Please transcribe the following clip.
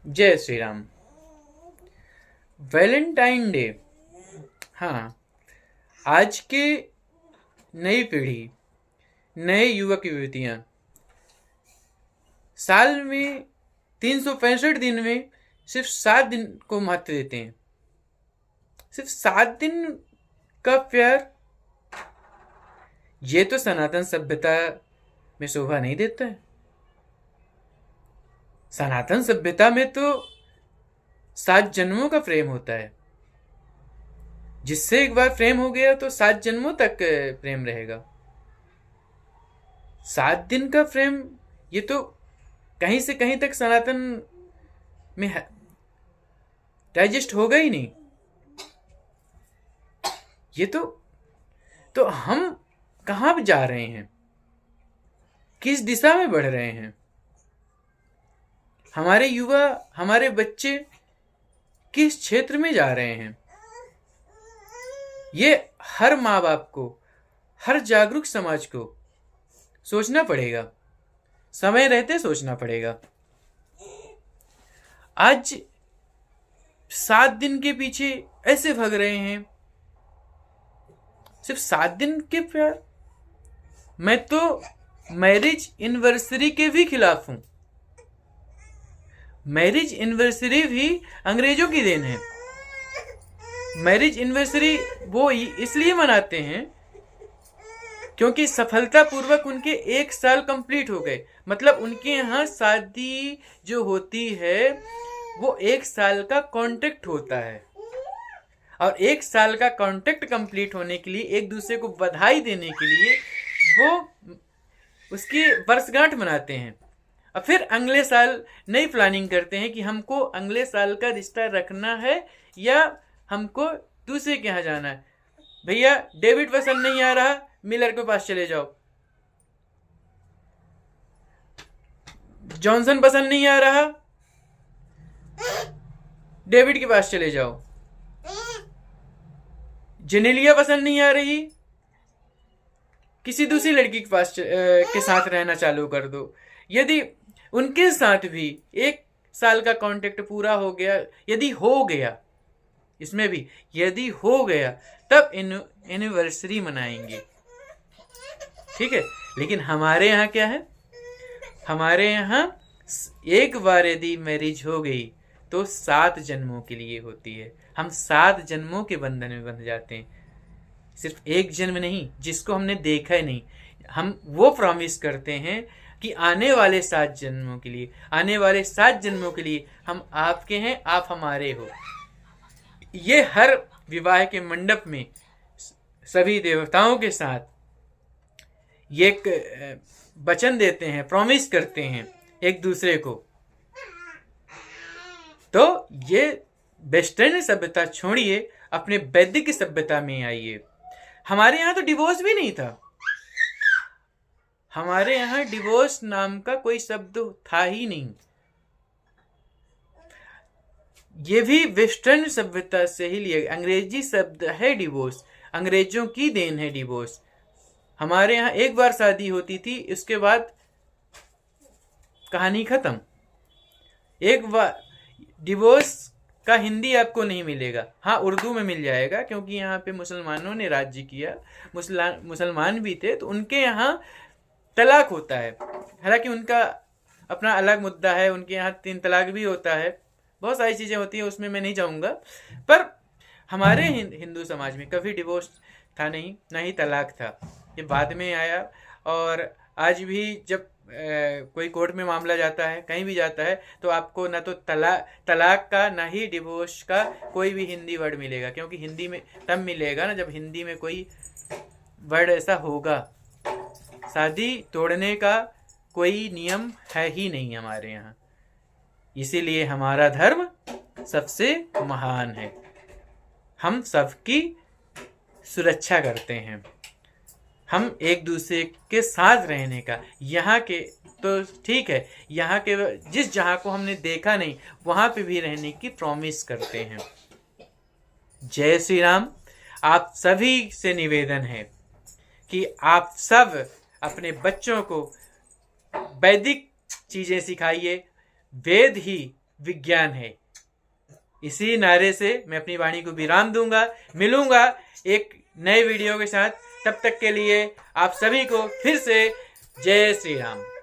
जय Shri Ram. Valentine day. हाँ, आज के नई पीढ़ी, नए युवक युवतियां साल में 365 दिन में सिर्फ 7 दिन को महत्व देते हैं। सिर्फ 7 दिन का प्यार, ये तो सनातन सभ्यता में शोभा नहीं देता है। सनातन सभ्यता में तो 7 जन्मों का प्रेम होता है। जिससे एक बार प्रेम हो गया तो 7 जन्मों तक प्रेम रहेगा। 7 दिन का प्रेम, ये तो कहीं से कहीं तक सनातन में डाइजेस्ट होगा ही नहीं। ये तो हम कहाँ जा रहे हैं, किस दिशा में बढ़ रहे हैं? हमारे युवा, हमारे बच्चे किस क्षेत्र में जा रहे हैं? ये हर माँ बाप को, हर जागरूक समाज को सोचना पड़ेगा, समय रहते सोचना पड़ेगा। आज 7 दिन के पीछे ऐसे भाग रहे हैं, सिर्फ 7 दिन के प्यार। मैं तो मैरिज एनिवर्सरी के भी खिलाफ हूं। मैरिज एनिवर्सरी भी अंग्रेजों की देन है। मैरिज एनिवर्सरी वो इसलिए मनाते हैं क्योंकि सफलतापूर्वक उनके 1 साल कंप्लीट हो गए। मतलब उनके यहाँ शादी जो होती है वो 1 साल का कॉन्ट्रैक्ट होता है, और 1 साल का कॉन्ट्रैक्ट कंप्लीट होने के लिए, एक दूसरे को बधाई देने के लिए वो उसकी वर्षगांठ मनाते हैं। और फिर अगले साल नई प्लानिंग करते हैं कि हमको अगले साल का रिश्ता रखना है या हमको दूसरे के यहाँ जाना है। भैया डेविड पसंद नहीं आ रहा, मिलर के पास चले जाओ। जॉनसन पसंद नहीं आ रहा, डेविड के पास चले जाओ। जेनेलिया पसंद नहीं आ रही, किसी दूसरी लड़की के पास के साथ रहना चालू कर दो। यदि उनके साथ भी 1 साल का कॉन्ट्रैक्ट पूरा हो गया, यदि हो गया, इसमें भी यदि हो गया, तब एनिवर्सरी मनाएंगे। ठीक है। लेकिन हमारे यहाँ क्या है? हमारे यहाँ एक बार यदि मैरिज हो गई तो 7 जन्मों के लिए होती है। हम 7 जन्मों के बंधन में बंध जाते हैं। सिर्फ एक जन्म नहीं, जिसको हमने देखा ही नहीं। हम वो प्रॉमिस करते हैं कि आने वाले 7 जन्मों के लिए, आने वाले 7 जन्मों के लिए हम आपके हैं, आप हमारे हो। ये हर विवाह के मंडप में सभी देवताओं के साथ ये एक वचन देते हैं, प्रॉमिस करते हैं एक दूसरे को। तो ये वेस्टर्न सभ्यता छोड़िए, अपने वैदिक सभ्यता में आइए। हमारे यहाँ तो डिवोर्स भी नहीं था। हमारे यहाँ डिवोर्स नाम का कोई शब्द था ही नहीं। ये भी वेस्टर्न सभ्यता से ही लिया, अंग्रेजी शब्द है डिवोर्स, अंग्रेजों की देन है डिवोर्स। हमारे यहाँ एक बार शादी होती थी, उसके बाद कहानी खत्म। एक बार डिवोर्स का हिंदी आपको नहीं मिलेगा। हाँ, उर्दू में मिल जाएगा, क्योंकि यहाँ पे मुसलमानों ने राज्य किया, मुसलमान भी थे, तो उनके यहाँ तलाक होता है। हालांकि उनका अपना अलग मुद्दा है, उनके यहाँ 3 तलाक भी होता है, बहुत सारी चीज़ें होती है, उसमें मैं नहीं जाऊँगा। पर हमारे हिंदू समाज में कभी डिवोर्स था नहीं, ना ही तलाक था। ये बाद में आया। और आज भी जब कोई कोर्ट में मामला जाता है, कहीं भी जाता है, तो आपको ना तो तलाक का, ना ही डिवोर्स का कोई भी हिंदी वर्ड मिलेगा। क्योंकि हिंदी में तब मिलेगा ना जब हिंदी में कोई वर्ड ऐसा होगा। शादी तोड़ने का कोई नियम है ही नहीं हमारे यहाँ। इसीलिए हमारा धर्म सबसे महान है। हम सबकी सुरक्षा करते हैं। हम एक दूसरे के साथ रहने का, यहाँ के तो ठीक है, यहाँ के जिस जहाँ को हमने देखा नहीं वहाँ पे भी रहने की प्रॉमिस करते हैं। जय श्री राम। आप सभी से निवेदन है कि आप सब अपने बच्चों को वैदिक चीज़ें सिखाइए। वेद ही विज्ञान है। इसी नारे से मैं अपनी वाणी को विराम दूंगा। मिलूंगा एक नए वीडियो के साथ। तब तक के लिए आप सभी को फिर से जय श्री राम।